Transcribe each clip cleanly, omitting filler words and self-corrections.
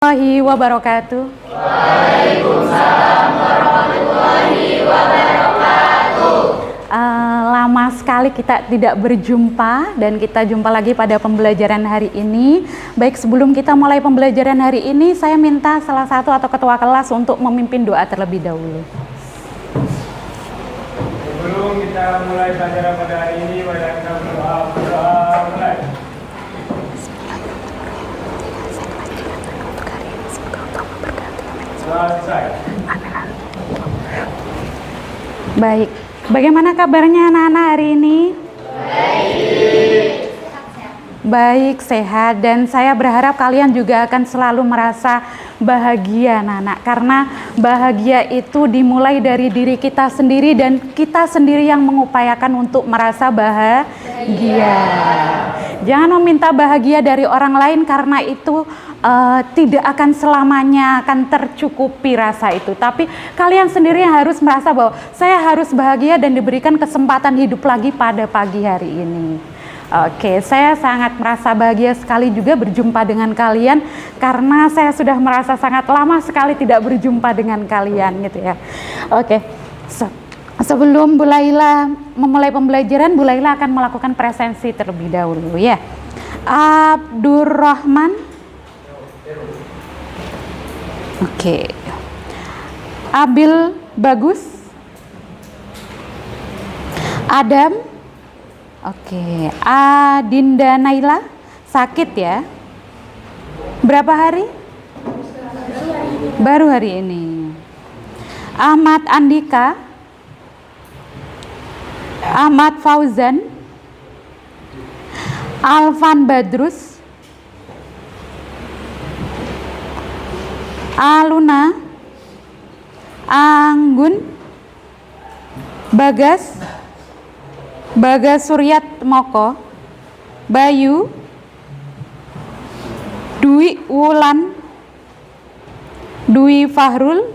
Warahmatullahi wabarakatuh. Waalaikumsalam warahmatullahi wabarakatuh. Lama sekali kita tidak berjumpa dan kita jumpa lagi pada pembelajaran hari ini. Baik, sebelum kita mulai pembelajaran hari ini, saya minta salah satu atau ketua kelas untuk memimpin doa terlebih dahulu. Sebelum kita mulai pelajaran pada hari ini, mari kita berdoa mulai. Baik, bagaimana kabarnya anak-anak hari ini? Baik, sehat, dan saya berharap kalian juga akan selalu merasa bahagia anak-anak, karena bahagia itu dimulai dari diri kita sendiri dan kita sendiri yang mengupayakan untuk merasa bahagia. Jangan meminta bahagia dari orang lain, karena itu tidak akan selamanya akan tercukupi rasa itu. Tapi kalian sendiri yang harus merasa bahwa saya harus bahagia dan diberikan kesempatan hidup lagi pada pagi hari ini. Oke, saya sangat merasa bahagia sekali juga berjumpa dengan kalian, karena saya sudah merasa sangat lama sekali tidak berjumpa dengan kalian gitu ya. Oke, sebelum Bu Laila memulai pembelajaran, Bu Laila akan melakukan presensi terlebih dahulu ya. Abdurrahman. Oke. Abil Bagus. Adam. Oke. Adinda Naila. Sakit ya? Berapa hari? Baru hari ini. Ahmad Andika. Ahmad Fauzan. Alvan Badrus. Aluna, Anggun, Bagas, Bagas Suryat Moko, Bayu, Dwi Wulan, Dwi Fahrul,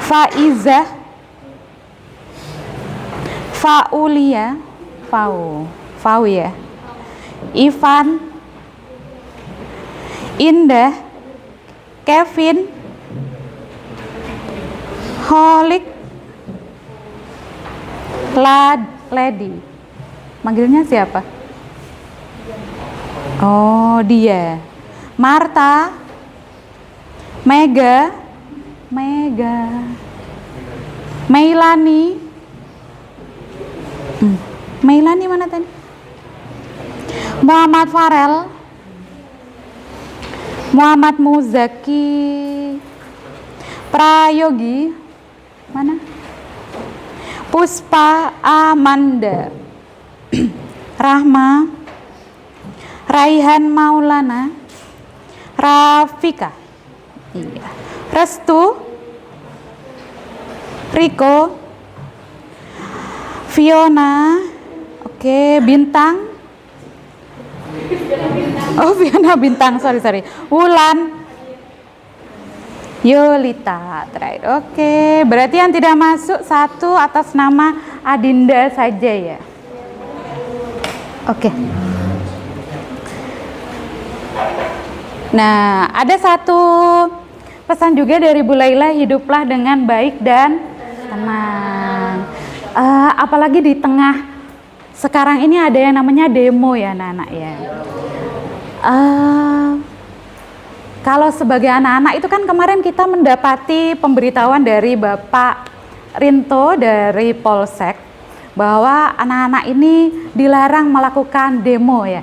Faizah, Faulia, Fau ya, Ivan, Indah, Kevin, Holik, Lady. Manggilnya siapa? Oh, dia. Marta, Mega, Meilani. Meilani mana tadi? Muhammad Farel, Muhammad Muzaki, Prayogi, mana? Puspa Amanda, Rahma, Raihan Maulana, Rafika, iya. Restu, Riko, Fiona, oke, Bintang. Oh, Fiona Bintang, sorry. Wulan, Yolita, terakhir. Oke, berarti yang tidak masuk satu atas nama Adinda saja ya. Oke. Nah, ada satu pesan juga dari Bu Laila, hiduplah dengan baik dan tenang. Apalagi di tengah sekarang ini ada yang namanya demo ya anak-anak ya. Kalau sebagai anak-anak itu kan kemarin kita mendapati pemberitahuan dari Bapak Rinto dari Polsek bahwa anak-anak ini dilarang melakukan demo ya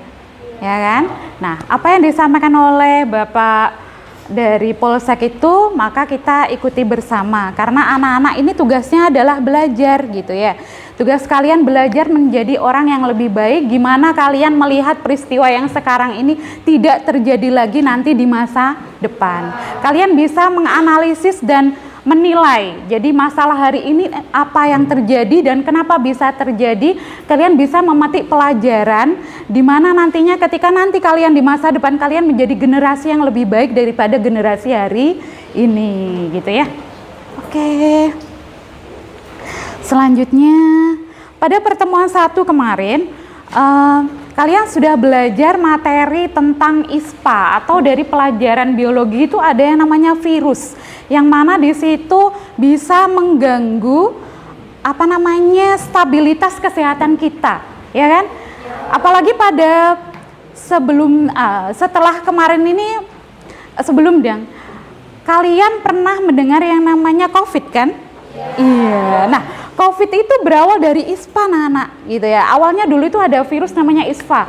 kan? Nah, apa yang disampaikan oleh Bapak dari Polsek itu maka kita ikuti bersama, karena anak-anak ini tugasnya adalah belajar gitu ya. Tugas kalian belajar menjadi orang yang lebih baik. Gimana kalian melihat peristiwa yang sekarang ini tidak terjadi lagi nanti di masa depan. Kalian bisa menganalisis dan menilai. Jadi masalah hari ini apa yang terjadi dan kenapa bisa terjadi. Kalian bisa memetik pelajaran di mana nantinya ketika nanti kalian di masa depan kalian menjadi generasi yang lebih baik daripada generasi hari ini gitu ya. Oke. Selanjutnya pada pertemuan 1 kemarin kalian sudah belajar materi tentang ISPA atau dari pelajaran biologi itu ada yang namanya virus, yang mana di situ bisa mengganggu stabilitas kesehatan kita, ya kan? Apalagi pada setelah kemarin ini, kalian pernah mendengar yang namanya COVID kan? Iya. Nah, COVID itu berawal dari ISPA, anak-anak, gitu ya. Awalnya dulu itu ada virus namanya ISPA.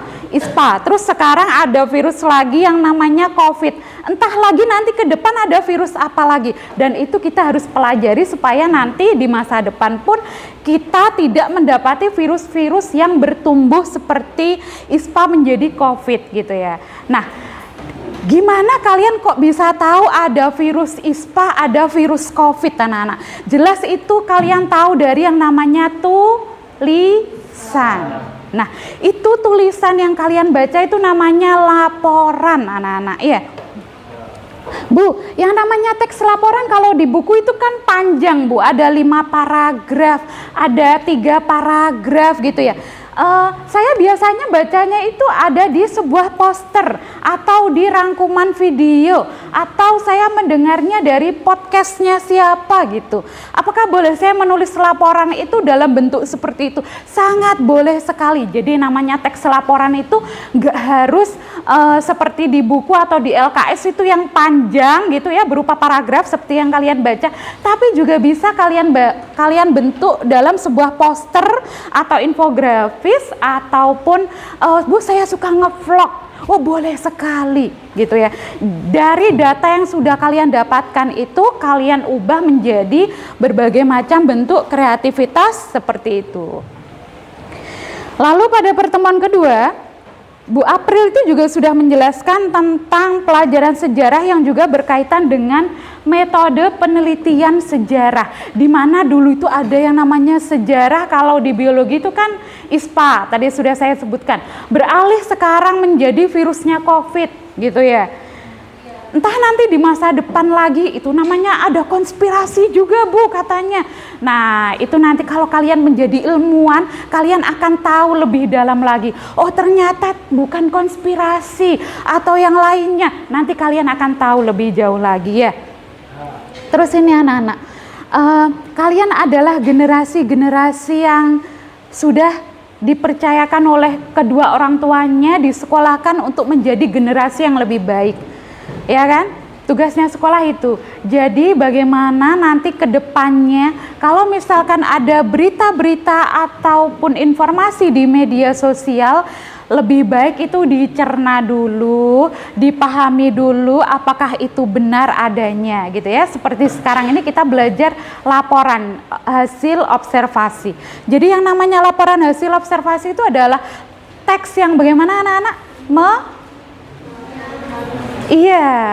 Terus sekarang ada virus lagi yang namanya COVID. Entah lagi nanti ke depan ada virus apa lagi. Dan itu kita harus pelajari supaya nanti di masa depan pun kita tidak mendapati virus-virus yang bertumbuh seperti ISPA menjadi COVID, gitu ya. Nah, gimana kalian kok bisa tahu ada virus ISPA, ada virus COVID, anak-anak? Jelas itu kalian tahu dari yang namanya tulisan. Nah, itu tulisan yang kalian baca itu namanya laporan, anak-anak. Iya. Bu, yang namanya teks laporan kalau di buku itu kan panjang, Bu. Ada 5 paragraf, ada 3 paragraf gitu ya. Saya biasanya bacanya itu ada di sebuah poster atau di rangkuman video, atau saya mendengarnya dari podcastnya siapa gitu. Apakah boleh saya menulis laporan itu dalam bentuk seperti itu? Sangat boleh sekali. Jadi namanya teks laporan itu nggak harus seperti di buku atau di LKS itu yang panjang gitu ya, berupa paragraf seperti yang kalian baca, tapi juga bisa kalian bentuk dalam sebuah poster atau infografis, ataupun Bu, saya suka ngevlog. Oh, boleh sekali gitu ya. Dari data yang sudah kalian dapatkan itu kalian ubah menjadi berbagai macam bentuk kreativitas seperti itu. Lalu pada pertemuan kedua, Bu April itu juga sudah menjelaskan tentang pelajaran sejarah yang juga berkaitan dengan metode penelitian sejarah, di mana dulu itu ada yang namanya sejarah. Kalau di biologi itu kan ISPA, tadi sudah saya sebutkan, beralih sekarang menjadi virusnya COVID gitu ya. Entah nanti di masa depan lagi itu namanya ada konspirasi juga, Bu, katanya. Nah, itu nanti kalau kalian menjadi ilmuwan, kalian akan tahu lebih dalam lagi. Oh, ternyata bukan konspirasi atau yang lainnya. Nanti kalian akan tahu lebih jauh lagi ya. Terus ini anak-anak, kalian adalah generasi-generasi yang sudah dipercayakan oleh kedua orang tuanya, disekolahkan untuk menjadi generasi yang lebih baik. Ya kan? Tugasnya sekolah itu. Jadi bagaimana nanti ke depannya kalau misalkan ada berita-berita ataupun informasi di media sosial, lebih baik itu dicerna dulu, dipahami dulu apakah itu benar adanya gitu ya. Seperti sekarang ini kita belajar laporan hasil observasi. Jadi yang namanya laporan hasil observasi itu adalah teks yang bagaimana anak-anak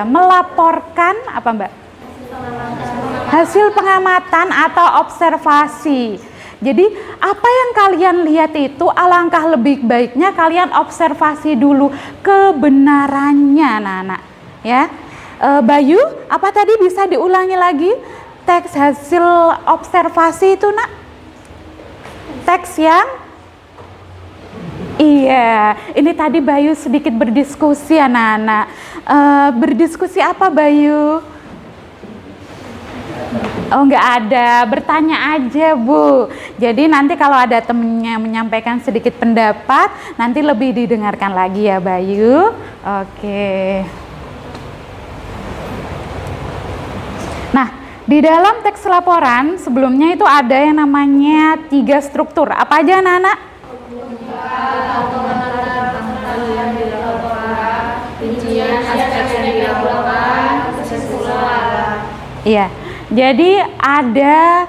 melaporkan apa, Mbak? Hasil pengamatan atau observasi. Jadi apa yang kalian lihat itu alangkah lebih baiknya kalian observasi dulu kebenarannya, anak-anak. Ya, Bayu, apa tadi bisa diulangi lagi teks hasil observasi itu, Nak? Teks yang iya, ini tadi Bayu sedikit berdiskusi, anak-anak. Berdiskusi apa, Bayu? Oh, nggak ada, bertanya aja, Bu. Jadi nanti kalau ada temennya menyampaikan sedikit pendapat, nanti lebih didengarkan lagi ya, Bayu. Oke. Nah, di dalam teks laporan sebelumnya itu ada yang namanya 3 struktur. Apa aja, anak-anak? Iya, jadi ada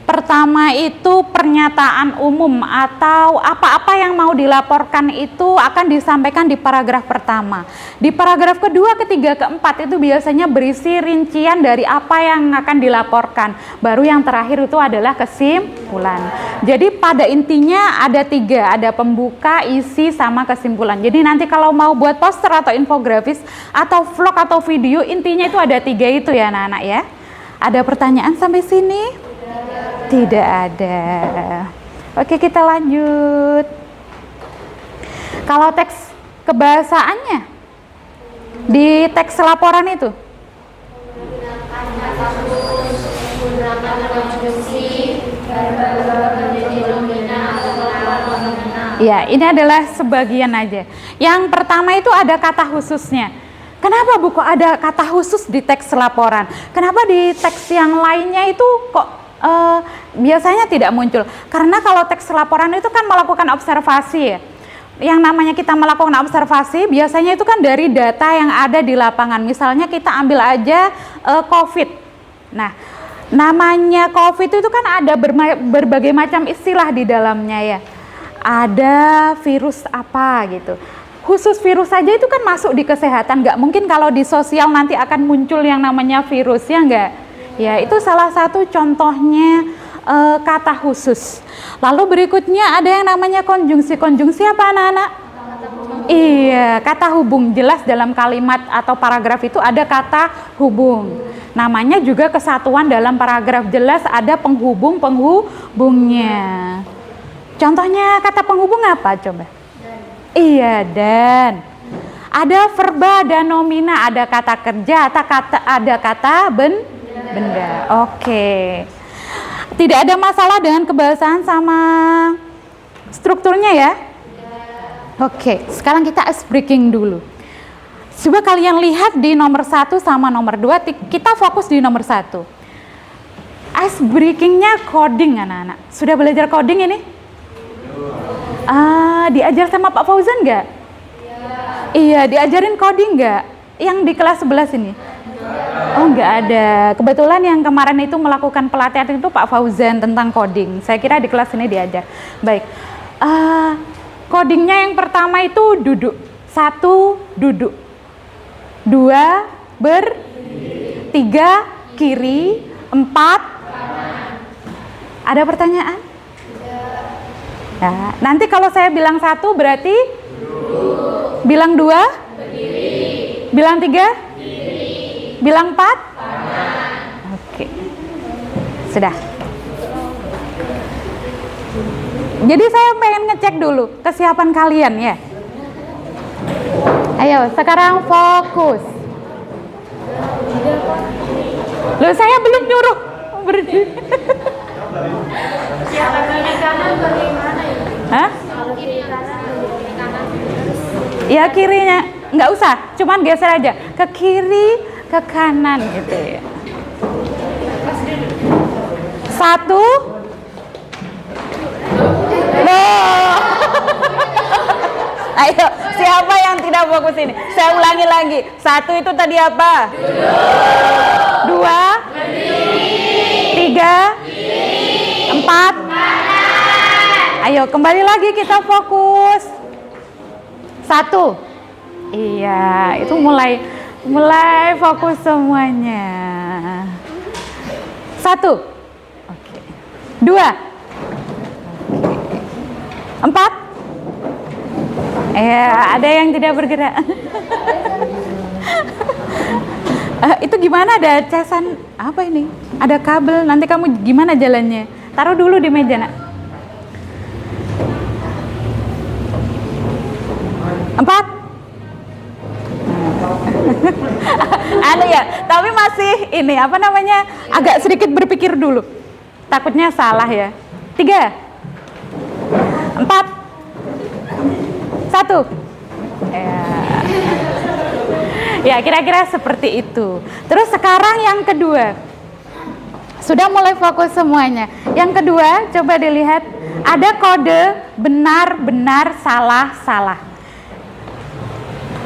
pertama itu pernyataan umum atau apa-apa yang mau dilaporkan itu akan disampaikan di paragraf pertama. Di paragraf kedua, ketiga, keempat itu biasanya berisi rincian dari apa yang akan dilaporkan. Baru yang terakhir itu adalah kesimpulan. Jadi pada intinya ada 3, ada pembuka, isi, sama kesimpulan. Jadi nanti kalau mau buat poster atau infografis atau vlog atau video, intinya itu ada 3 itu ya anak-anak ya. Ada pertanyaan sampai sini? Tidak ada. Oke, kita lanjut. Kalau teks kebahasaannya di teks laporan itu? Ya, ini adalah sebagian aja. Yang pertama itu ada kata khususnya. Kenapa Bu kok ada kata khusus di teks laporan? Kenapa di teks yang lainnya itu kok biasanya tidak muncul? Karena kalau teks laporan itu kan melakukan observasi ya. Yang namanya kita melakukan observasi biasanya itu kan dari data yang ada di lapangan. Misalnya kita ambil aja COVID. Nah, namanya COVID itu kan ada berbagai macam istilah di dalamnya ya. Ada virus apa gitu. Khusus virus saja itu kan masuk di kesehatan. Nggak mungkin kalau di sosial nanti akan muncul yang namanya virus, ya nggak? Ya, itu salah satu contohnya kata khusus. Lalu berikutnya ada yang namanya konjungsi. Konjungsi apa anak-anak? Iya, kata hubung. Jelas dalam kalimat atau paragraf itu ada kata hubung. Namanya juga kesatuan dalam paragraf, jelas ada penghubungnya. Contohnya kata penghubung apa coba? Iya, dan. Ada verba dan nomina, ada kata kerja, ada kata benda. Oke. Tidak ada masalah dengan kebahasaan sama strukturnya ya? Oke, sekarang kita ice breaking dulu. Coba kalian lihat di nomor 1 sama nomor 2, kita fokus di nomor 1. Ice breakingnya coding anak-anak. Sudah belajar coding ini? Diajar sama Pak Fauzan nggak? Iya, diajarin coding nggak? Yang di kelas 11 ini? Oh, nggak ada. Kebetulan yang kemarin itu melakukan pelatihan itu Pak Fauzan tentang coding. Saya kira di kelas ini diajar. Baik. Codingnya yang pertama itu duduk. 1, duduk. 2, berdiri. 3, kiri. 4, ada pertanyaan? Ya, nanti kalau saya bilang 1 berarti duduk. Bilang 2 berdiri. Bilang 3 berdiri. Bilang 4 kanan. Oke. Sudah. Jadi saya pengen ngecek dulu kesiapan kalian ya. Ayo sekarang fokus. Loh, saya belum nyuruh berdiri. Siapa kiri kanan bagaimana ya? Hah? Kalau kiri kanan Ya kirinya nggak usah, cuman geser aja ke kiri ke kanan gitu ya. 1. Loh. Ayo, siapa yang tidak fokus ini? Saya ulangi lagi. 1 itu tadi apa? Duduk. 2 berdiri. 3 berdiri. 4 kanan. Ayo kembali lagi kita fokus. 1. Iya, itu mulai fokus semuanya. 1. Oke. 2. Oke. 4. Ada yang tidak bergerak. Itu gimana, ada casan apa ini? Ada kabel, nanti kamu gimana jalannya? Taruh dulu di meja, Nak. 4. Ada ya, tapi masih ini apa namanya, agak sedikit berpikir dulu. Takutnya salah ya. 3. 4. 1. Ya, kira-kira seperti itu. Terus sekarang yang kedua. Sudah mulai fokus semuanya. Yang kedua, coba dilihat. Ada kode benar, benar, salah, salah.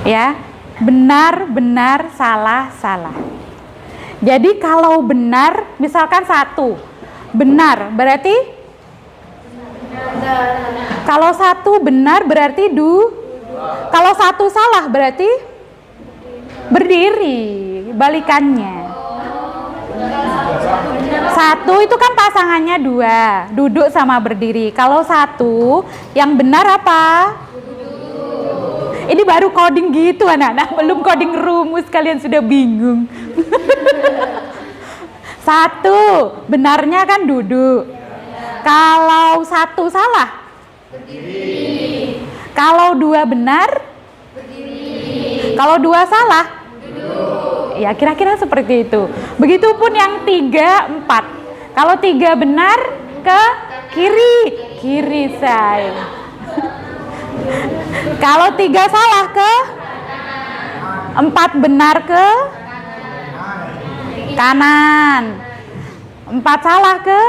Ya, benar, benar, salah, salah. Jadi kalau benar, misalkan 1. Benar, berarti? Kalau 1 benar berarti Kalau 1 salah berarti berdiri, balikannya. 1 itu kan pasangannya 2, duduk sama berdiri. Kalau 1 yang benar apa? Ini baru coding gitu anak-anak, belum coding rumus kalian sudah bingung. 1 benarnya kan duduk. Kalau 1 salah? Berdiri. Kalau 2 benar, kalau 2 salah, ya kira-kira seperti itu. Begitupun yang 3, 4. Kalau 3 benar, ke kiri say. Kalau 3 salah, ke 4 benar, ke kanan. 4 salah, ke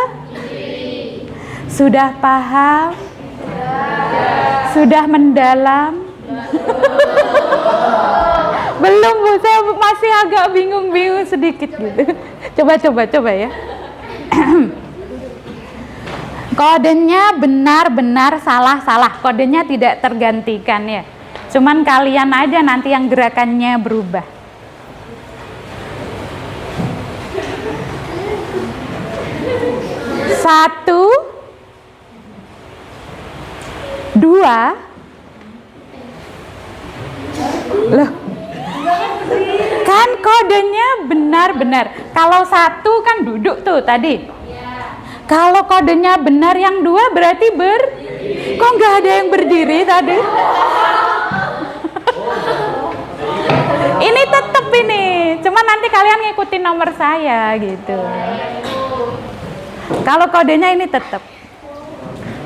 sudah paham? Sudah mendalam? Belum Bu, saya masih agak bingung sedikit gitu. Coba ya. Kodenya benar, salah. Kodenya tidak tergantikan ya. Cuman kalian aja nanti yang gerakannya berubah. Satu, 2, loh, kan kodenya benar. Kalau 1 kan duduk tuh tadi. Kalau kodenya benar yang 2 berarti kok nggak ada yang berdiri tadi? Ini tetap ini, cuma nanti kalian ngikutin nomor saya gitu. Kalau kodenya ini tetap.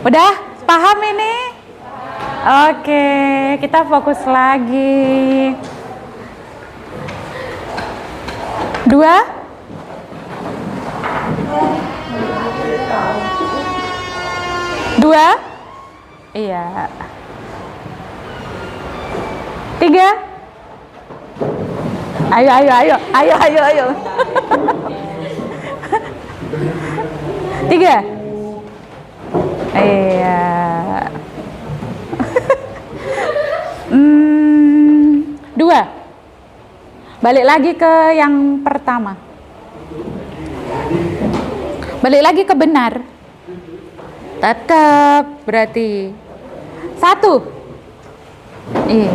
Udah paham ini? Oke, kita fokus lagi. 2, 2, iya. 3, ayo. 3, iya. 2, balik lagi ke yang pertama. Balik lagi ke benar. Tetap berarti 1. Iya.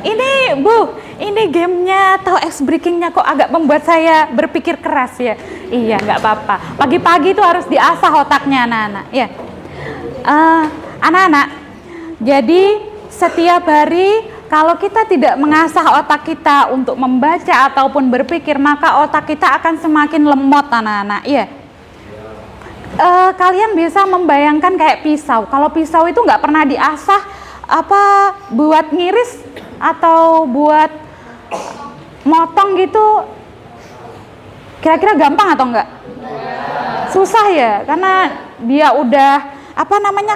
Ini Bu, ini gamenya atau ice breakingnya kok agak membuat saya berpikir keras ya. Iya, nggak apa-apa. Pagi-pagi itu harus diasah otaknya anak-anak. Ya, anak-anak. Jadi setiap hari kalau kita tidak mengasah otak kita untuk membaca ataupun berpikir, maka otak kita akan semakin lemot anak-anak. Iya. Kalian bisa membayangkan kayak pisau. Kalau pisau itu nggak pernah diasah, apa buat ngiris atau buat motong gitu, kira-kira gampang atau enggak? Susah ya, karena dia udah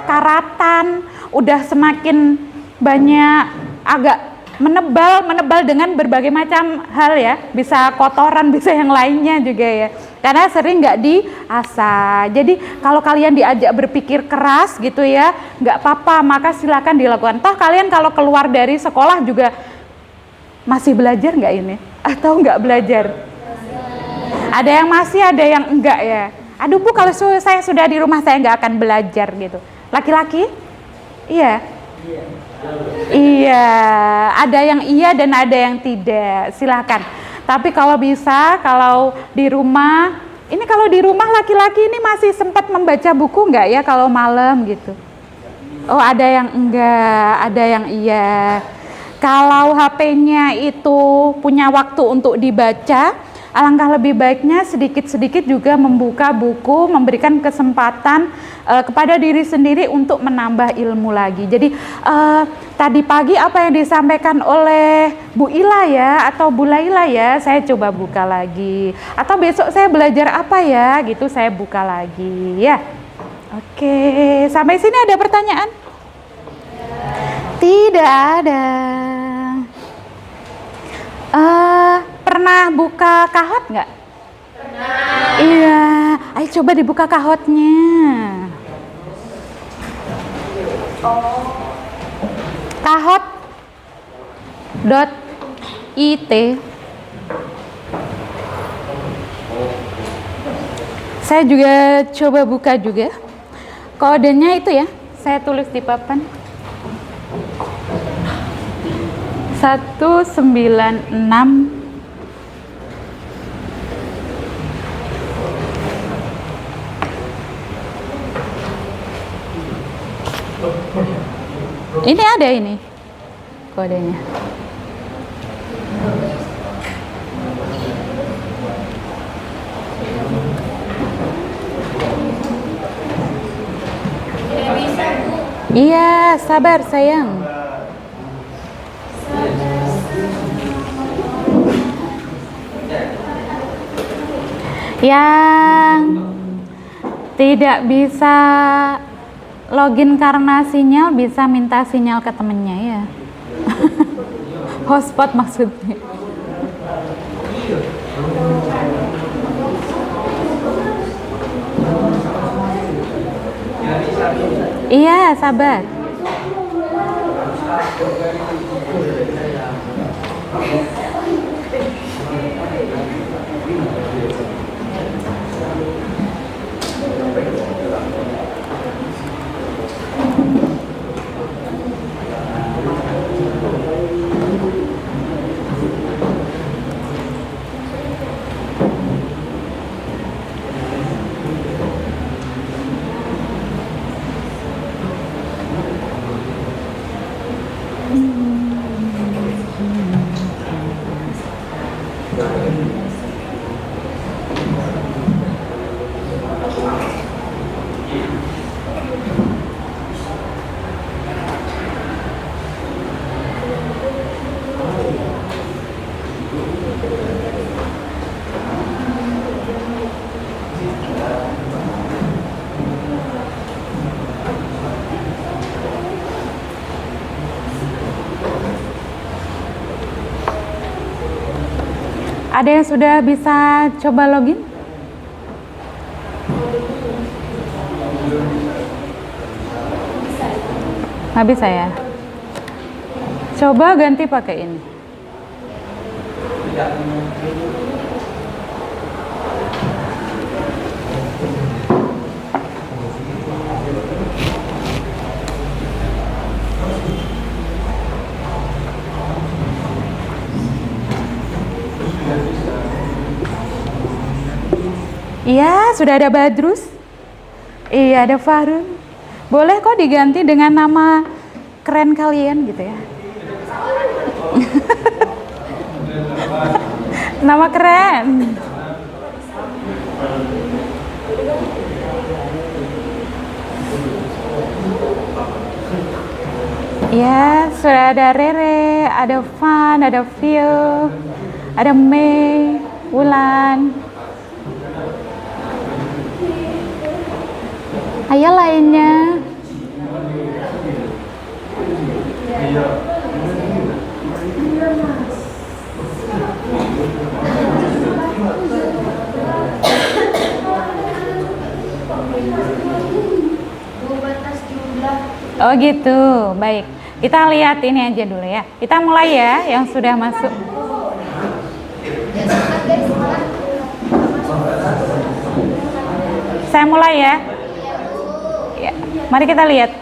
karatan, udah semakin banyak, agak menebal dengan berbagai macam hal ya, bisa kotoran, bisa yang lainnya juga ya, karena sering nggak diasah. Jadi kalau kalian diajak berpikir keras gitu ya, nggak apa-apa, maka silakan dilakukan. Toh kalian kalau keluar dari sekolah juga masih belajar nggak ini? Atau nggak belajar? Ada yang masih, ada yang enggak ya. Aduh Bu, kalau saya sudah di rumah saya nggak akan belajar gitu. Laki-laki? Iya. Iya, ada yang iya dan ada yang tidak. Silakan. Tapi kalau bisa, kalau di rumah, ini kalau di rumah laki-laki ini masih sempat membaca buku nggak ya kalau malam gitu? Oh, ada yang enggak, ada yang iya. Kalau HP-nya itu punya waktu untuk dibaca, alangkah lebih baiknya sedikit-sedikit juga membuka buku, memberikan kesempatan kepada diri sendiri untuk menambah ilmu lagi. Jadi tadi pagi apa yang disampaikan oleh Bu Ila ya atau Bu Laila ya, saya coba buka lagi. Atau besok saya belajar apa ya, gitu saya buka lagi ya. Oke, sampai sini ada pertanyaan? Tidak ada. Pernah buka kahot nggak? Pernah. Iya, ayo coba dibuka kahotnya. Kahot.it. Saya juga coba buka juga. Kodenya itu ya, saya tulis di papan. 196 196 Ini ada ini kodenya. Iya, sabar sayang. Yang tidak bisa login karena sinyal bisa minta sinyal ke temennya ya. Hotspot maksudnya. Iya, sabar. Ada yang sudah bisa coba login? Nggak bisa ya? Coba ganti pakai ini. Iya, sudah ada Badrus. Iya, ada Farun. Boleh kok diganti dengan nama keren kalian gitu ya. Nama keren. Ya, sudah ada Rere, ada Van, ada Phil, ada Mei, Wulan. Ayo lainnya. Oh gitu, baik. Kita lihat ini aja dulu ya. Kita mulai ya, yang sudah masuk. Saya mulai ya. Ya, mari kita lihat.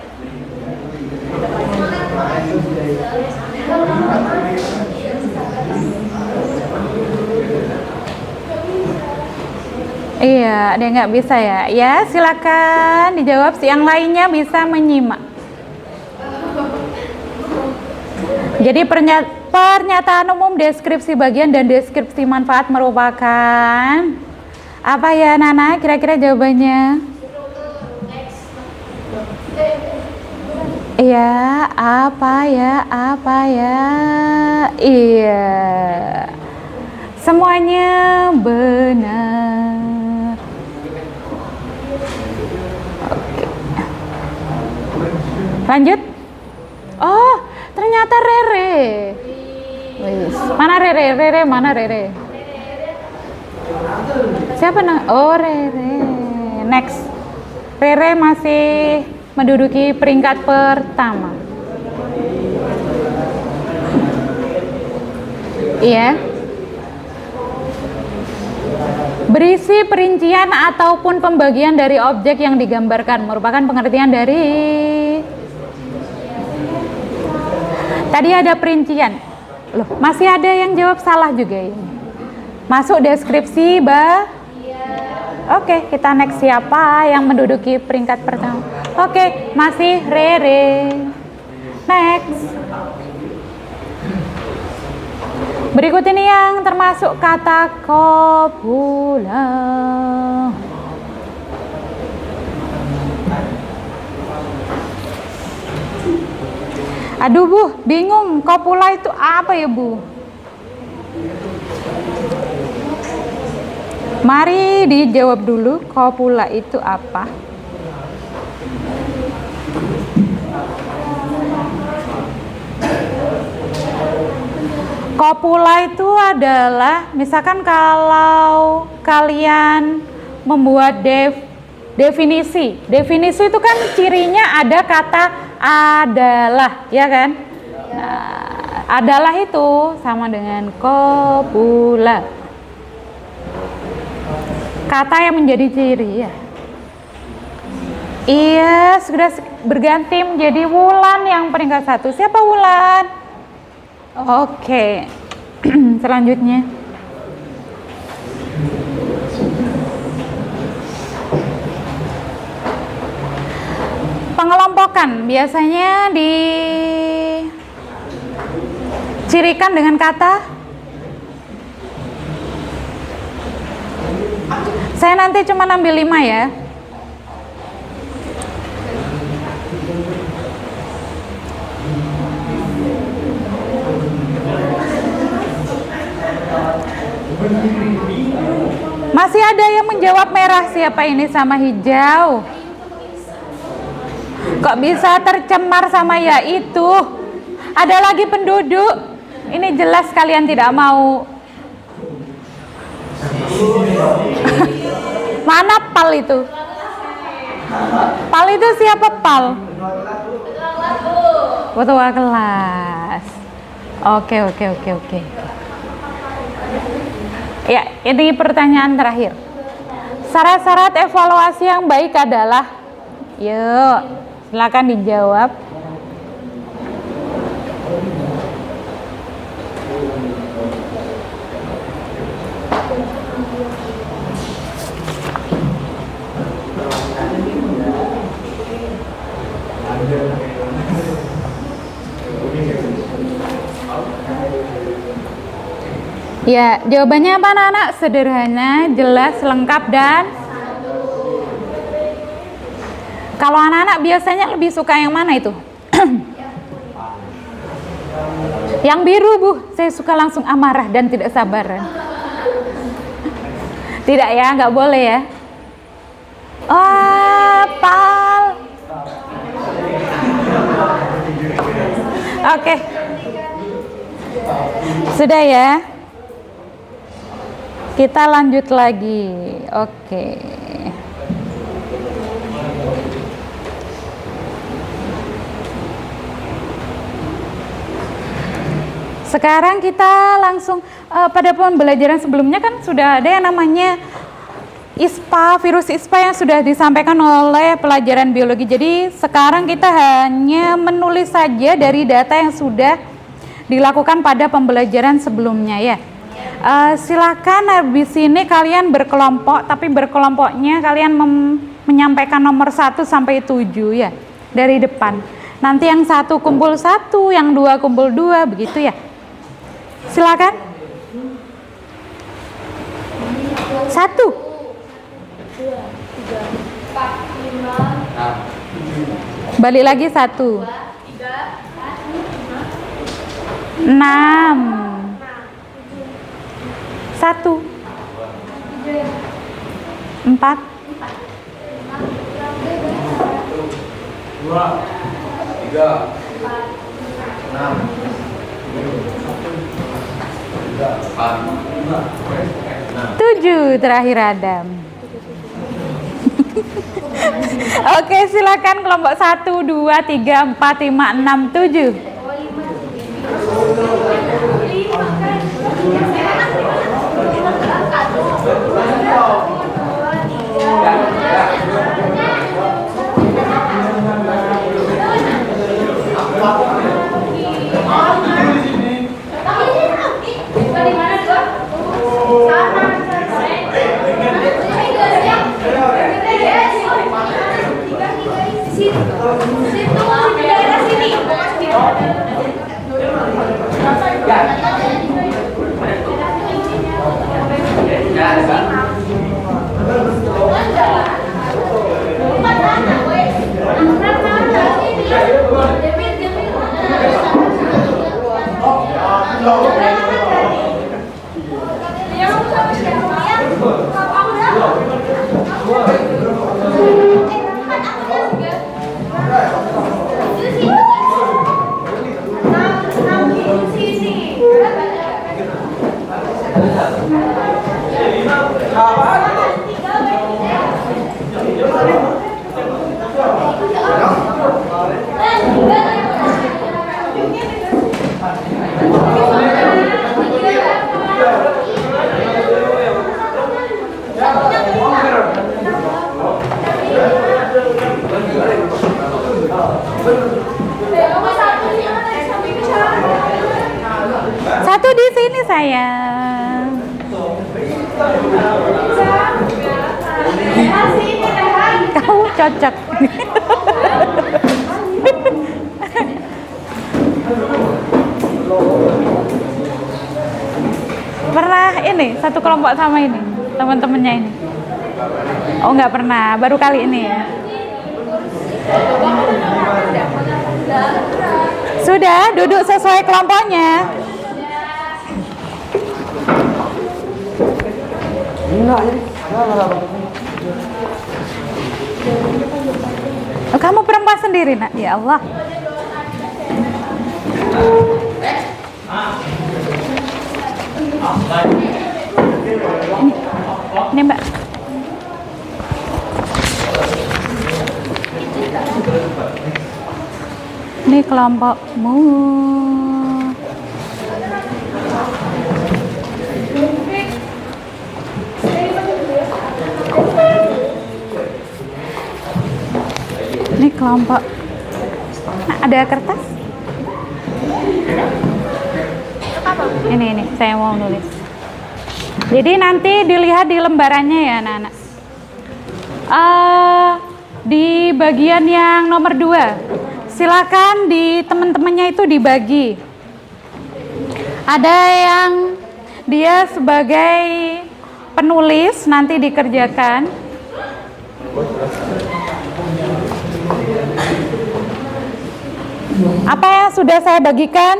Iya, ada yang nggak bisa ya? Ya, silakan dijawab. Yang lainnya bisa menyimak. Jadi pernyataan umum, deskripsi bagian dan deskripsi manfaat merupakan apa ya, Nana? Kira-kira jawabannya? Iya, apa ya? Iya. Semuanya benar. Oke. Lanjut. Oh, ternyata Rere. Wis. Mana Rere? Rere mana Rere? Siapa nang? Oh, Rere. Next. Rere masih menduduki peringkat pertama. Iya. Berisi perincian ataupun pembagian dari objek yang digambarkan merupakan pengertian dari. Tadi ada perincian. Loh, masih ada yang jawab salah juga ini. Masuk deskripsi, Oke, kita next siapa yang menduduki peringkat pertama? Oke, masih Rere. Next. Berikut ini yang termasuk kata kopula. Aduh Bu, bingung kopula itu apa ya Bu? Mari dijawab dulu, kopula itu apa? Kopula itu adalah, misalkan kalau kalian membuat definisi itu kan cirinya ada kata adalah, ya kan? Nah, adalah itu sama dengan kopula. Kata yang menjadi ciri ya. Iya, sudah berganti menjadi Wulan yang peringkat 1. Siapa Wulan? Oke. Selanjutnya. Pengelompokan biasanya dicirikan dengan kata, saya nanti cuma ambil 5 ya. Masih ada yang menjawab merah, siapa ini sama hijau? Kok bisa tercemar sama ya itu? Ada lagi penduduk. Ini jelas kalian tidak mau. Mana Pal itu? Pal itu siapa Pal? Ketua kelas. Oke. Ya, ini pertanyaan terakhir. Syarat-syarat evaluasi yang baik adalah, yuk, silakan dijawab. Ya, jawabannya apa anak-anak? Sederhana, jelas, lengkap, dan kalau anak-anak biasanya lebih suka yang mana itu? Yang biru Bu, saya suka langsung amarah dan tidak sabaran. Tidak ya, nggak boleh ya. Oh, Pal. Oke. Sudah ya. Kita lanjut lagi. Oke. Sekarang kita langsung pada pembelajaran sebelumnya kan sudah ada yang namanya ISPA, virus ISPA yang sudah disampaikan oleh pelajaran biologi. Jadi sekarang kita hanya menulis saja dari data yang sudah dilakukan pada pembelajaran sebelumnya ya. Silakan habis ini kalian berkelompok, tapi berkelompoknya kalian menyampaikan nomor 1 sampai 7 ya dari depan. Nanti yang 1 kumpul 1, yang 2 kumpul 2, begitu ya. Silakan. 1, 2, 3, 4, 5. Balik lagi 1, 6, 1, 4, 2, 3, 6, 7 terakhir Adam. Oke, silakan kelompok 1, 2, 3, 4, 5, 6, 7. sini sayang. Kau cocok. Pernah ini satu kelompok sama ini teman-temannya ini? Oh nggak pernah, baru kali ini. Sudah duduk sesuai kelompoknya. Oh, kamu perempuan sendiri nak? Ya Allah. Ini Mbak. Ini kelompokmu. Ini kelompok. Nah, ada kertas? Ini saya mau nulis. Jadi nanti dilihat di lembarannya ya anak-anak. Di bagian yang nomor 2, silakan di teman-temannya itu dibagi. Ada yang dia sebagai penulis nanti dikerjakan. Apa yang sudah saya bagikan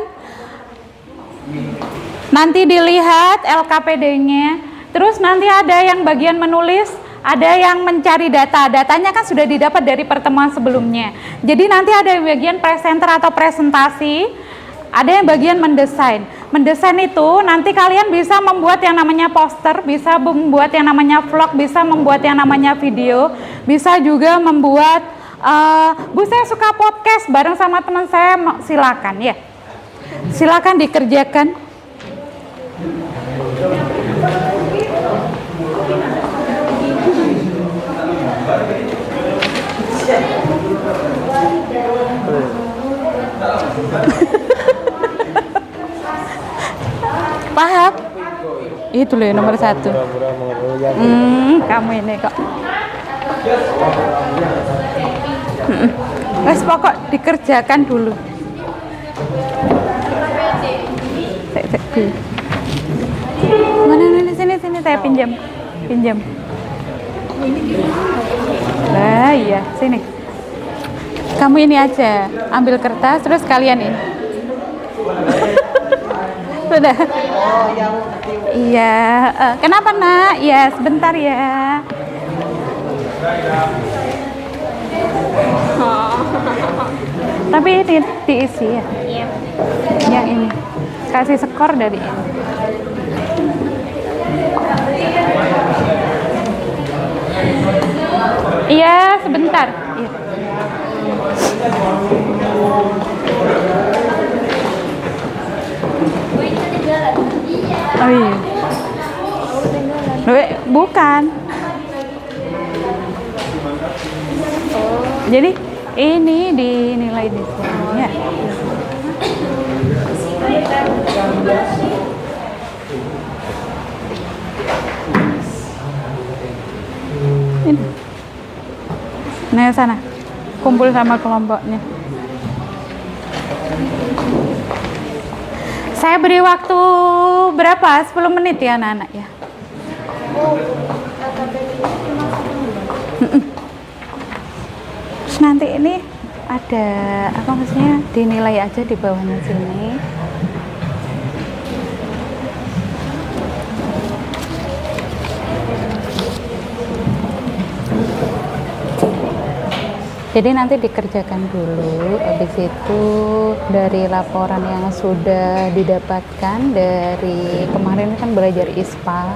nanti dilihat LKPD-nya. Terus nanti ada yang bagian menulis, ada yang mencari data. Datanya kan sudah didapat dari pertemuan sebelumnya. Jadi nanti ada yang bagian presenter atau presentasi, ada yang bagian mendesain. Mendesain itu nanti kalian bisa membuat yang namanya poster, bisa membuat yang namanya vlog, bisa membuat yang namanya video, bisa juga membuat Bu saya suka podcast bareng sama teman saya, silakan ya. Silakan dikerjakan. Paham? Itu loh nomor 1. Kamu ini kok. Wes pokok dikerjakan dulu. Mana sini saya pinjam. Lah iya, sini. Kamu ini aja, ambil kertas terus kalian ini. Sudah. Iya, kenapa nak? Ya sebentar ya. Tapi ini diisi ya. Iya. Yang ini kasih skor dari ini. Iya sebentar. Iya. Oh iya. Bukan. Jadi ini dinilai di sini ya. Ini. Nah sana, kumpul sama kelompoknya. Saya beri waktu berapa? 10 menit ya anak-anak ya. Terus nanti ini ada apa maksudnya dinilai aja di bawahnya sini. Jadi nanti dikerjakan dulu, habis itu dari laporan yang sudah didapatkan dari kemarin kan belajar ISPA.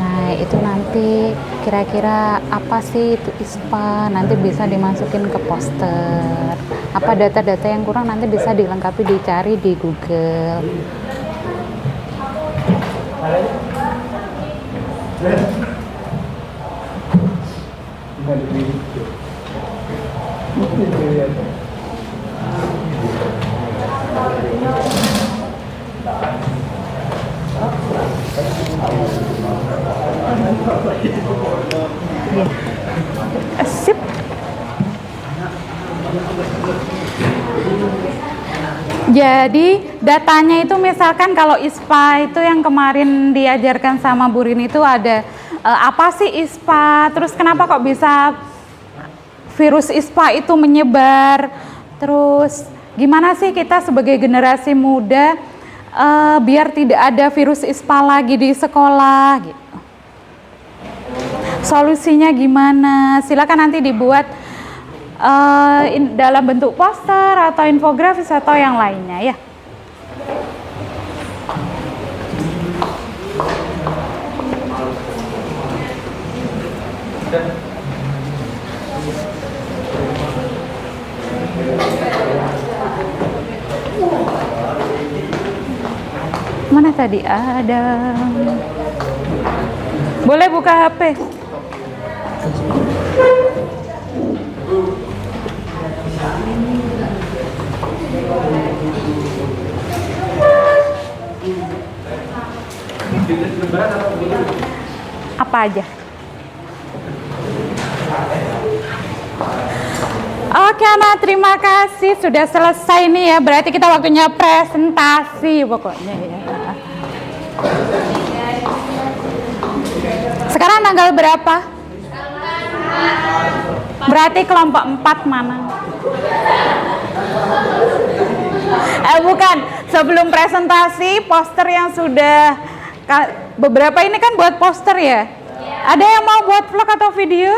Nah itu nanti kira-kira apa sih itu ISPA, nanti bisa dimasukin ke poster. Apa data-data yang kurang nanti bisa dilengkapi, dicari di Google. Jadi datanya itu misalkan kalau ISPA itu yang kemarin diajarkan sama Bu Rini itu ada apa sih ISPA, terus kenapa kok bisa virus ISPA itu menyebar, terus gimana sih kita sebagai generasi muda biar tidak ada virus ISPA lagi di sekolah gitu. Solusinya gimana? Silakan nanti dibuat dalam bentuk poster atau infografis atau yang lainnya ya. Mana tadi ada? Boleh buka HP? Apa aja? Oke Ana, terima kasih sudah selesai nih ya. Berarti kita waktunya presentasi pokoknya ya. Sekarang tanggal berapa? Berarti kelompok 4 mana? Bukan, sebelum presentasi poster yang sudah beberapa ini kan buat poster ya. Ada yang mau buat vlog atau video?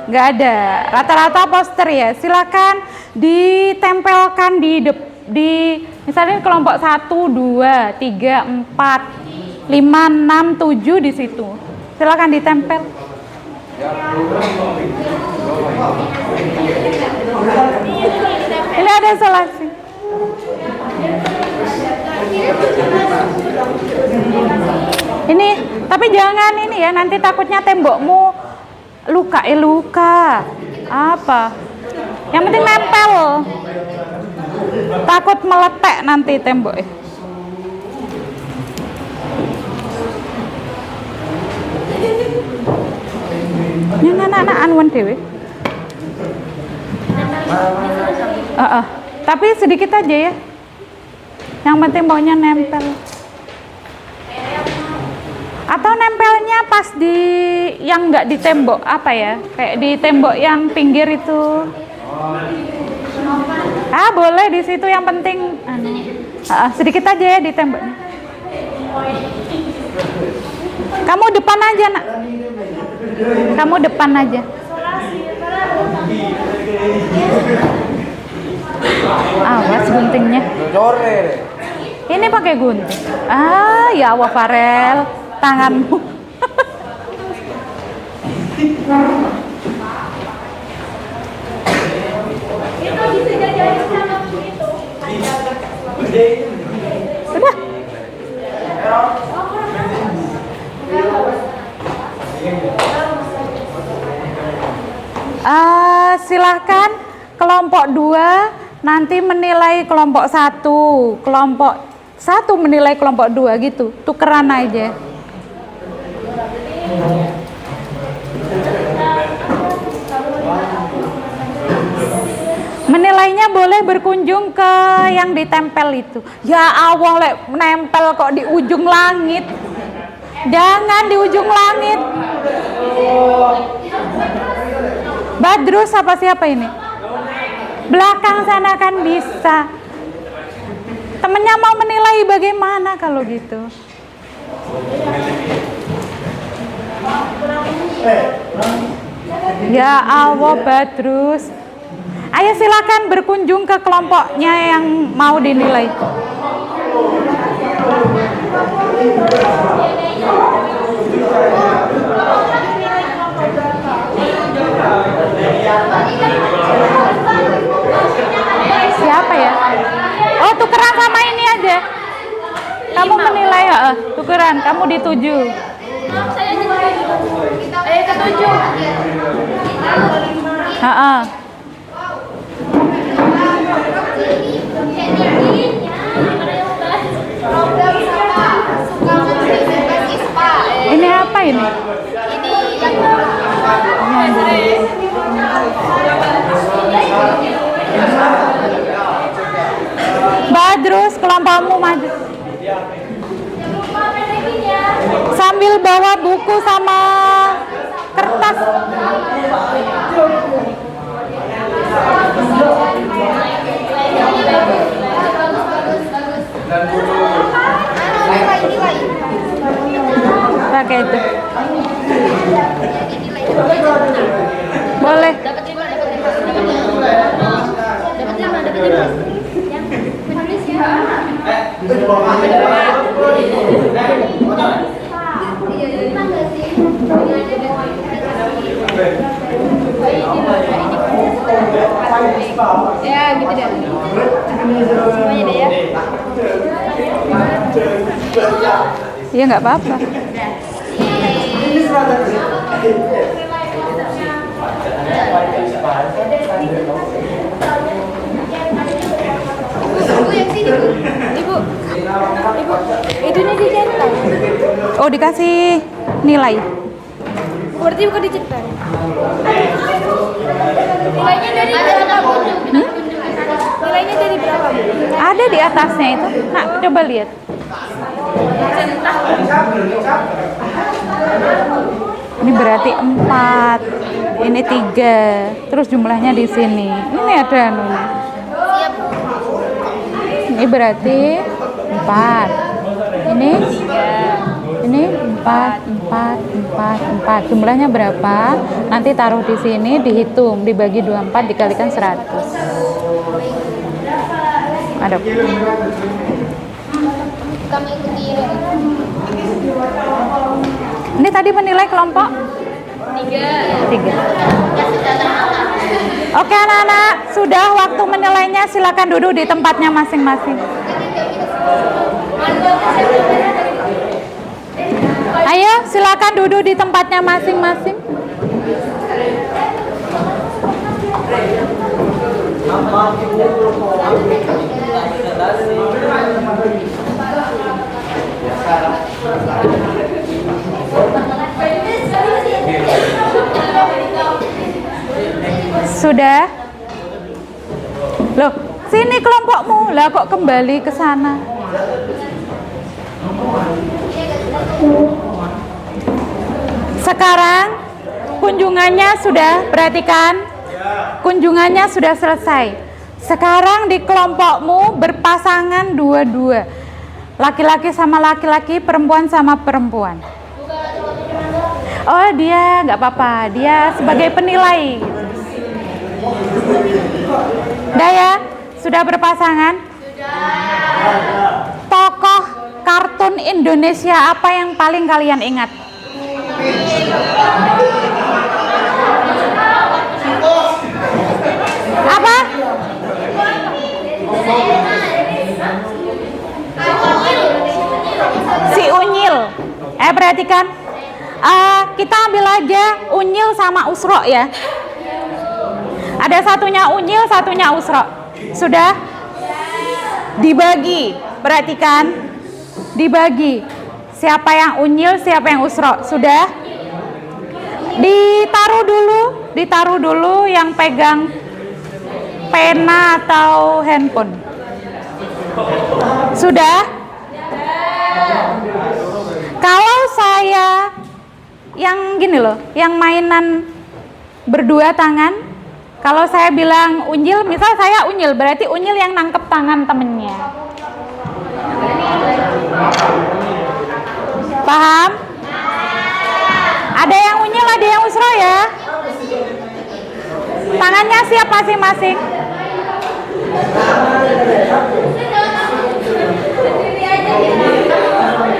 Nggak ada, rata-rata poster ya. Silakan ditempelkan di misalnya kelompok 1, 2, 3, 4, 5, 6, 7 di situ. Silakan ditempel. Ini ada isolasi. Ini, tapi jangan ini ya, nanti takutnya tembokmu luka. Apa? Yang penting nempel. Takut meletek nanti tembok. Yang anak-anak anwen dewe. Tapi sedikit aja ya. Yang penting baunya nempel. Atau nempelnya pas di yang nggak di tembok apa ya? Kayak di tembok yang pinggir itu. Boleh di situ, yang penting sedikit aja ya di temboknya. Kamu depan aja nak. Kamu depan aja. Awas guntingnya. Ini pakai gunting. Ya Allah Farel, tanganmu. Itu bisa jajan sama itu. Udah. Silahkan kelompok 2 nanti menilai kelompok 1, kelompok 1 menilai kelompok 2 gitu, tukeran aja. Menilainya boleh berkunjung ke yang ditempel itu. Ya Allah, lek nempel kok di ujung langit. Jangan di ujung langit. Badrus apa siapa ini? Belakang sana kan bisa. Temennya mau menilai bagaimana kalau gitu? Ya Allah Badrus. Ayo silakan berkunjung ke kelompoknya yang mau dinilai. Siapa ya? Oh, tukeran sama ini aja. Kamu menilai, tukeran. Kamu dituju. Ketujuh. Ini apa ini? terus kelompokmu maju. Lupa pendekin ya. Sambil bawa buku sama kertas. Pakai itu. Boleh. Dapat 5. Yang menulis ya. Ya gitu deh. Semuanya deh ya. Iya nggak apa-apa. Ibu yang sini bu. Ibu. Itunya dicetak. Oh dikasih nilai. Berarti bukan dicetak. Nilainya dari berapa bu? Nilainya dari berapa bu? Ada di atasnya itu. Nah coba lihat. Ini berarti 4, ini 3, terus jumlahnya di sini. Ini ada anunya. Ini berarti 4. Ini 4. Jumlahnya berapa? Nanti taruh di sini, dihitung, dibagi 24 dikalikan 100. Ada. Kami ikuti. Ini tadi menilai kelompok 3. Oke anak-anak, sudah waktu menilainya, silakan duduk di tempatnya masing-masing. Ayo, silakan duduk di tempatnya masing-masing. Sudah? Loh, sini kelompokmu. Lah kok kembali ke sana? Sekarang kunjungannya sudah, perhatikan. Kunjungannya sudah selesai. Sekarang di kelompokmu berpasangan 2-2. Laki-laki sama laki-laki, perempuan sama perempuan. Oh dia nggak apa-apa, dia sebagai penilai. Udah ya? Sudah berpasangan? Sudah. Tokoh kartun Indonesia apa yang paling kalian ingat? Apa? Si Unyil. Perhatikan. Kita ambil aja Unyil sama Usro ya. Ada satunya Unyil, satunya Usro. Sudah? Dibagi. Perhatikan. Dibagi. Siapa yang Unyil, siapa yang Usro. Sudah? Ditaruh dulu yang pegang pena atau handphone. Sudah? Kalau saya yang gini loh, yang mainan berdua tangan, kalau saya bilang Unyil, misal saya Unyil, berarti Unyil yang nangkep tangan temennya. Paham? Ada yang Unyil, ada yang Usro ya. Tangannya siap masing-masing.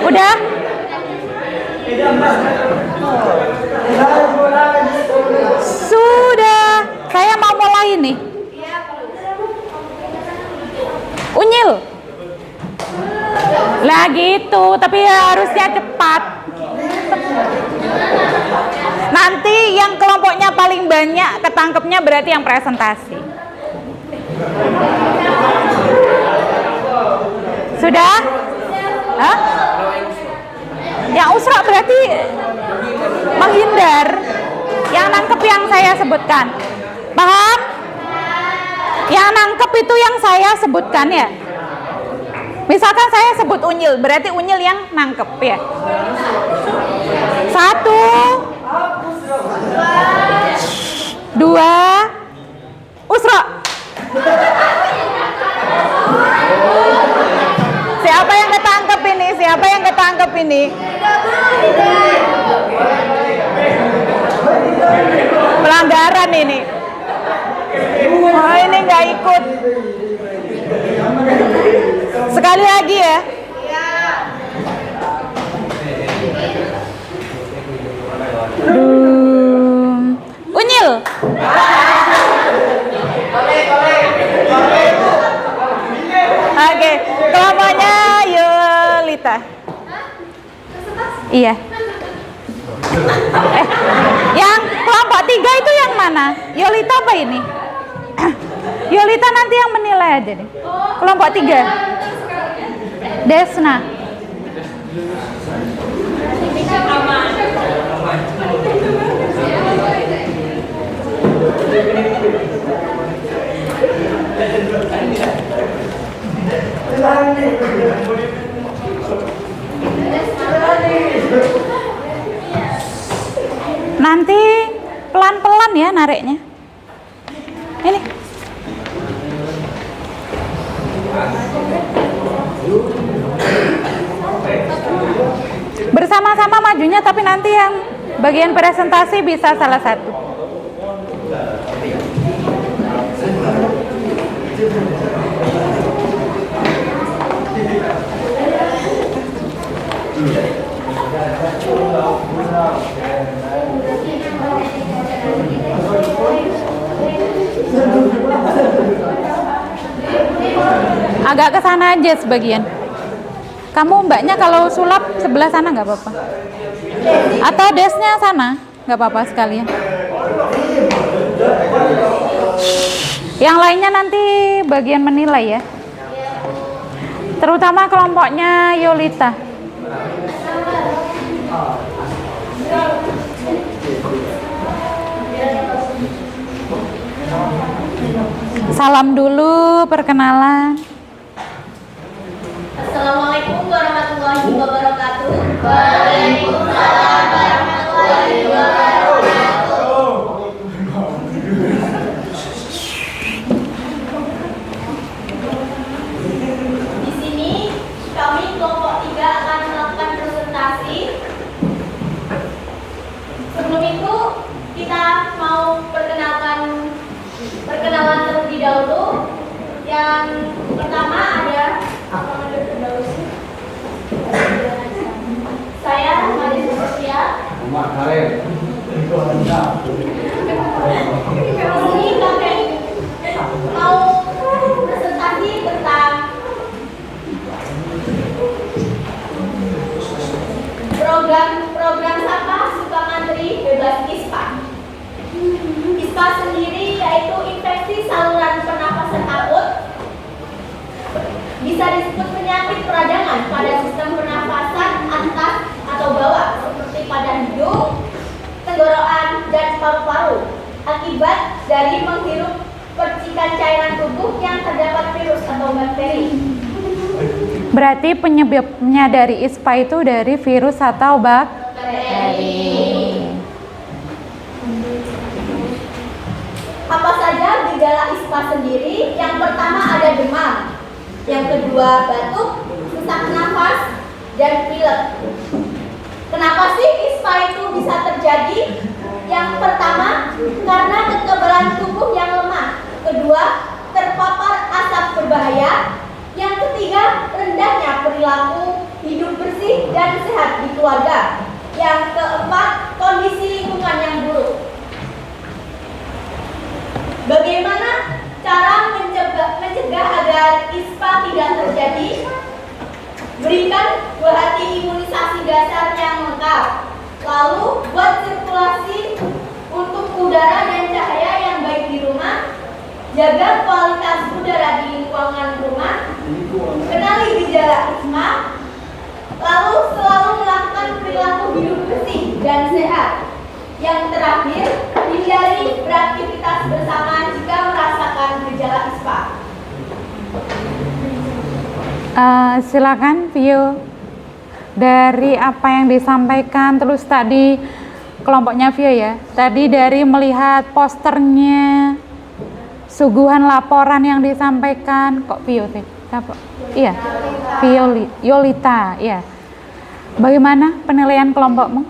Udah? Sudah. Saya mau mulai nih. Unyil. Lah gitu, tapi harusnya cepat. Nanti yang kelompoknya paling banyak ketangkepnya berarti yang presentasi. Sudah? Hah? Yang Usra berarti menghindar. Yang nangkep yang saya sebutkan. Paham? Yang nangkep itu yang saya sebutkan ya. Misalkan saya sebut unyil, berarti unyil yang nangkep ya. 1, 2, usra. Siapa yang ketangkep ini? Siapa yang ketangkep ini? Pelanggaran ini. Oh, ini nggak ikut. Sekali lagi ya. Unyil. Oke, kelompoknya Yolita. Iya. Yang kelompok 3 itu yang mana? Yolita apa ini? Yolita nanti yang menilai aja nih. Kelompok 3. Desna. Nanti pelan-pelan ya nariknya. Ini. Bersama-sama majunya, tapi nanti yang bagian presentasi bisa salah satu. Agak ke sana aja sebagian. Kamu mbaknya kalau sulap sebelah sana nggak apa-apa. Atau desnya sana nggak apa-apa sekalian. Yang lainnya nanti bagian menilai ya. Terutama kelompoknya Yolita. Salam dulu, perkenalan. Assalamualaikum warahmatullahi wabarakatuh. Waalaikumsalam warahmatullahi wabarakatuh. Di sini kami kelompok 3 akan melakukan presentasi. Sebelum itu kita mau perkenalan terlebih dahulu. Yang pertama ada saya Maris Sofia. Ini kami mau presentasi tentang program Sapa Sukamantri Bebas ISPA. ISPA sendiri yaitu infeksi saluran pernapasan akut, bisa disebut penyakit peradangan pada sistem pernapasan atas atau bawah seperti pada hidung, tenggorokan, dan paru-paru akibat dari menghirup percikan cairan tubuh yang terdapat virus atau bakteri. Berarti penyebabnya dari ISPA itu dari virus atau bakteri. Apa saja gejala ISPA sendiri? Yang pertama ada demam, yang kedua batuk, sesak nafas, dan pilek. Kenapa sih ISPA itu bisa terjadi? Yang pertama, karena kekebalan tubuh yang lemah. Kedua, terpapar asap berbahaya. Yang ketiga, rendahnya perilaku hidup bersih dan sehat di keluarga. Yang keempat, kondisi lingkungan yang buruk. Bagaimana cara mencegah agar ISPA tidak terjadi? Berikan buah hati imunisasi dasar yang lengkap. Lalu buat sirkulasi untuk udara dan cahaya yang baik di rumah. Jaga kualitas udara di lingkungan rumah. Kenali gejala ISPA. Lalu selalu melakukan perilaku hidup bersih dan sehat. Yang terakhir, hindari beraktivitas bersama jika merasakan gejala ISPA. Silakan Vio, dari apa yang disampaikan, terus tadi kelompoknya Vio ya, tadi dari melihat posternya, suguhan laporan yang disampaikan, kok Vio sih? Siapa? Iya, Yolita, iya. Bagaimana penilaian kelompokmu?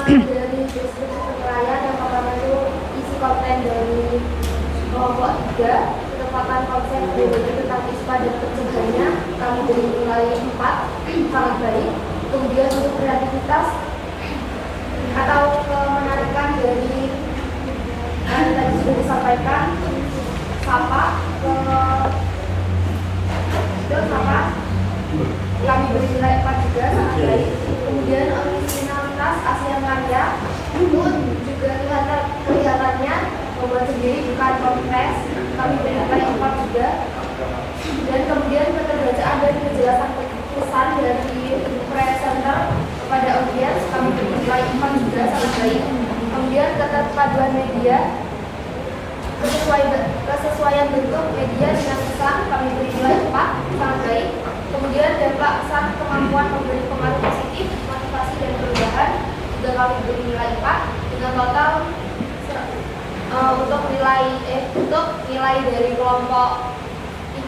Dari deskripsi penilaian yang pertama itu isi konten dari kelompok 3, penetapan konsep tentang ISPA dan pencegahannya kami beri nilai 4, sangat baik. Kemudian untuk kreativitas atau kemenarikan dari yang tadi sudah disampaikan, sapa kami beri nilai 4 juga, sangat baik. Kemudian originalitas ASEAN karya pun juga kelihatannya membuat sendiri, bukan kompres, kami beri nilai 4 juga. Dan kemudian keterbacaan dan kejelasan pesan dari presenter kepada audiens kami beri nilai 4 juga, sangat baik. Kemudian keterpaduan media, kesesuaian bentuk media dengan pesan kami beri nilai 4, sangat baik. Kemudian dampak pesan kemampuan memberi pengaruh positif, motivasi dan perubahan juga kami beri nilai 4 dengan total untuk nilai dari kelompok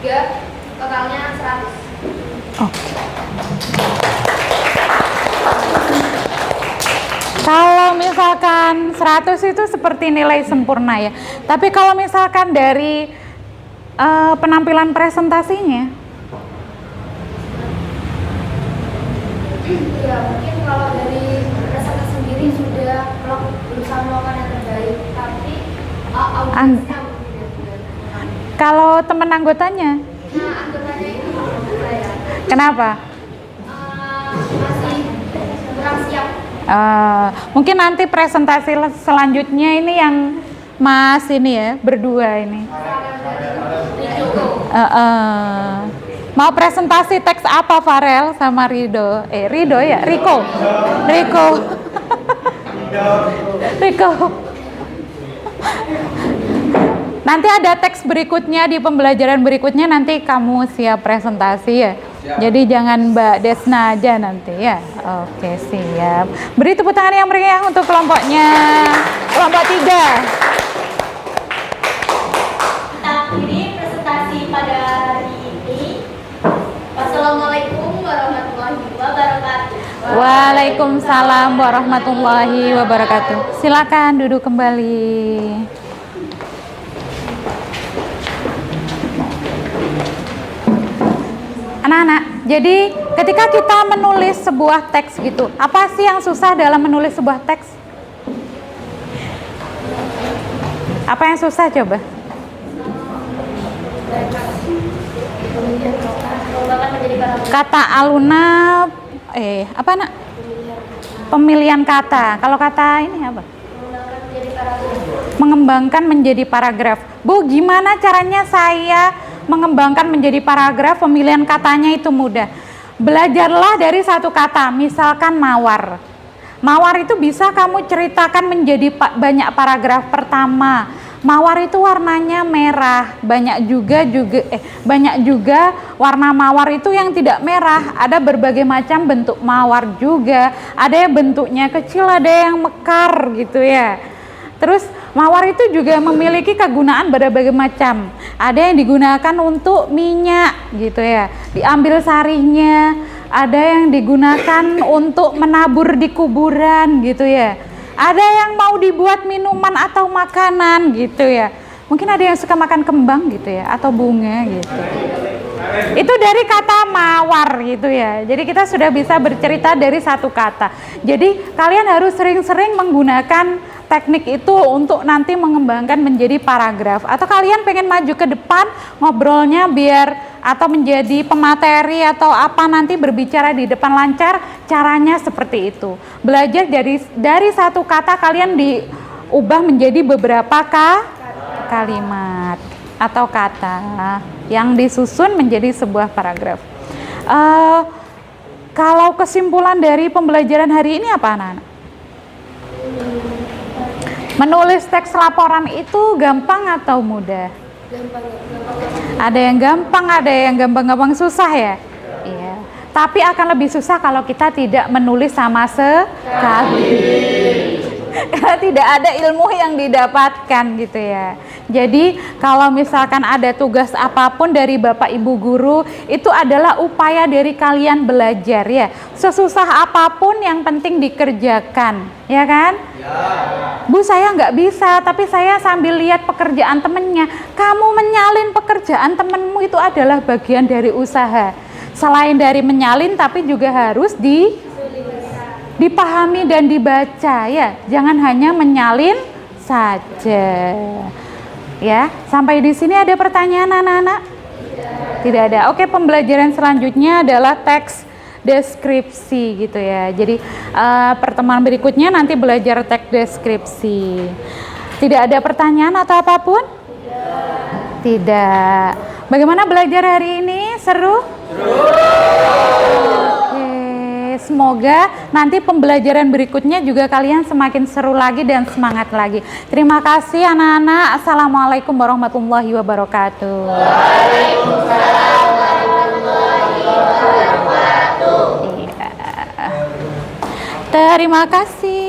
3 totalnya 100. Oke. Kalau misalkan 100 itu seperti nilai sempurna ya. Tapi kalau misalkan dari penampilan presentasinya, ya mungkin kalau dari presentasi sendiri sudah berusaha melakukan yang terbaik, tapi audiensnya kalau teman anggotanya, anggotanya itu saya kenapa? masih kurang siap. Mungkin nanti presentasi selanjutnya ini yang Mas ini ya, berdua ini. Mau presentasi teks apa Farel sama Rido? Rido ya? Riko. Nanti ada teks berikutnya di pembelajaran berikutnya, nanti kamu siap presentasi ya. Jadi jangan Mbak Desna aja nanti ya. Oke, siap. Beri tepuk tangan yang meriah untuk kelompoknya. Kelompok 3. Kita akhiri presentasi pada hari ini. Wassalamualaikum warahmatullahi wabarakatuh. Waalaikumsalam warahmatullahi wabarakatuh. Silakan duduk kembali. Anak-anak, jadi ketika kita menulis sebuah teks gitu, apa sih yang susah dalam menulis sebuah teks? Apa yang susah coba? Kata Aluna, apa nak? Pemilihan kata. Kalau kata ini apa? Mengembangkan menjadi paragraf. Bu, gimana caranya saya mengembangkan menjadi paragraf? Pemilihan katanya itu mudah. Belajarlah dari satu kata, misalkan mawar. Mawar itu bisa kamu ceritakan menjadi banyak paragraf. Pertama, mawar itu warnanya merah. Banyak juga warna mawar itu yang tidak merah. Ada berbagai macam bentuk mawar juga. Ada yang bentuknya kecil, ada yang mekar gitu ya. Terus mawar itu juga memiliki kegunaan berbagai macam. Ada yang digunakan untuk minyak gitu ya, diambil sarinya. Ada yang digunakan untuk menabur di kuburan gitu ya. Ada yang mau dibuat minuman atau makanan gitu ya. Mungkin ada yang suka makan kembang gitu ya, atau bunga gitu. Itu dari kata mawar gitu ya. Jadi kita sudah bisa bercerita dari satu kata. Jadi kalian harus sering-sering menggunakan teknik itu untuk nanti mengembangkan menjadi paragraf. Atau kalian pengen maju ke depan ngobrolnya biar atau menjadi pemateri atau apa nanti berbicara di depan lancar, caranya seperti itu. Belajar dari satu kata kalian diubah menjadi beberapa kalimat atau kata yang disusun menjadi sebuah paragraf. Kalau kesimpulan dari pembelajaran hari ini apa anak-anak? Menulis teks laporan itu gampang atau mudah? Ada yang gampang, ada yang gampang-gampang susah ya. Iya. Tapi akan lebih susah kalau kita tidak menulis sama sekali. Karena tidak ada ilmu yang didapatkan gitu ya. Jadi kalau misalkan ada tugas apapun dari Bapak Ibu guru, itu adalah upaya dari kalian belajar ya. Sesusah apapun yang penting dikerjakan, ya kan? Ya. Bu, saya nggak bisa, tapi saya sambil lihat pekerjaan temennya. Kamu menyalin pekerjaan temenmu itu adalah bagian dari usaha. Selain dari menyalin, tapi juga harus dipahami dan dibaca ya, jangan hanya menyalin saja. Ya, sampai di sini ada pertanyaan anak-anak? Tidak ada. Oke, pembelajaran selanjutnya adalah teks deskripsi gitu ya. Jadi pertemuan berikutnya nanti belajar teks deskripsi. Tidak ada pertanyaan atau apapun? Tidak. Bagaimana belajar hari ini? Seru? Semoga nanti pembelajaran berikutnya juga kalian semakin seru lagi dan semangat lagi. Terima kasih anak-anak. Assalamualaikum warahmatullahi wabarakatuh. Waalaikumsalam warahmatullahi wabarakatuh. Terima kasih.